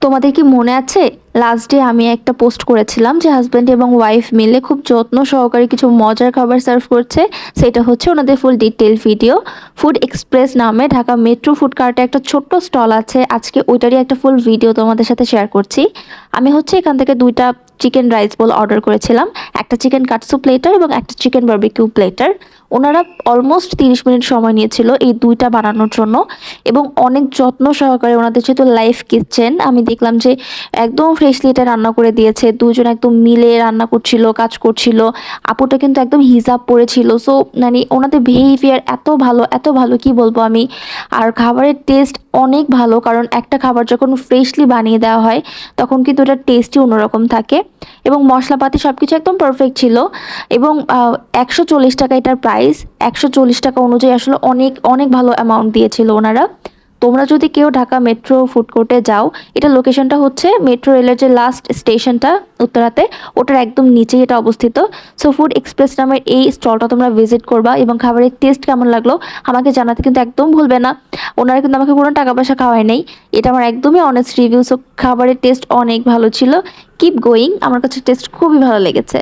তোমাদের কি মনে আছে লাস্ট ডে আমি একটা পোস্ট করেছিলাম যে হাজব্যান্ড এবং ওয়াইফ মিলে খুব যত্ন সহকারে কিছু মজার খাবার সার্ভ করছে। সেটা হচ্ছে ওনাদের ফুল ডিটেল ভিডিও। ফুড এক্সপ্রেস নামে ঢাকা মেট্রো ফুড কার্টে একটা ছোট্ট স্টল আছে, আজকে ওইটারই একটা ফুল ভিডিও তোমাদের সাথে শেয়ার করছি। আমি হচ্ছে এখান থেকে দুইটা চিকেন রাইস বোল অর্ডার করেছিলাম, একটা চিকেন কাটসু প্লেটার এবং একটা চিকেন বারবিকিউ প্লেটার। ওনারা অলমোস্ট 30 মিনিট সময় নিয়েছিল এই দুইটা বানানোর জন্য এবং অনেক যত্ন সহকারে ওনাদের যেহেতু লাইভ কিচেন, আমি দেখলাম যে একদম ফ্রেশলি এটা রান্না করে দিয়েছে। দুজন একদম মিলে রান্না করছিল, কাজ করছিল। আপুটা কিন্তু একদম হিজাব পরেছিল। সো মানে ওনাদের বিহেভিয়ার এত ভালো, এত ভালো কি বলবো আমি। আর খাবারের টেস্ট অনেক ভালো, কারণ একটা খাবার যখন ফ্রেশলি বানিয়ে দেওয়া হয় তখন কিন্তু ওটার টেস্টই অন্যরকম থাকে এবং মশলাপাতি সব কিছু একদম পারফেক্ট ছিল। এবং 140 টাকা এটার প্রাইস। 140 টাকা অনুযায়ী আসলে অনেক অনেক ভালো অ্যামাউন্ট দিয়েছিল ওনারা। তোমরা যদি কেউ ঢাকা মেট্রো ফুড কোর্টে যাও, এটা লোকেশনটা হচ্ছে মেট্রো রেলের যে লাস্ট স্টেশনটা উত্তরাতে, ওটার একদম নিচেই এটা অবস্থিত। সো ফুড এক্সপ্রেস নামের এই স্টলটা তোমরা ভিজিট করবা এবং খাবারের টেস্ট কেমন লাগলো আমাকে জানাতে কিন্তু একদম ভুলবে না। ওনারা কিন্তু আমাকে কোনো টাকা পয়সা খাওয়ায় নেই, এটা আমার একদমই অনেস্ট রিভিউ। সো খাবারের টেস্ট অনেক ভালো ছিল। কিপ গোয়িং, আমার কাছে টেস্ট খুবই ভালো লেগেছে।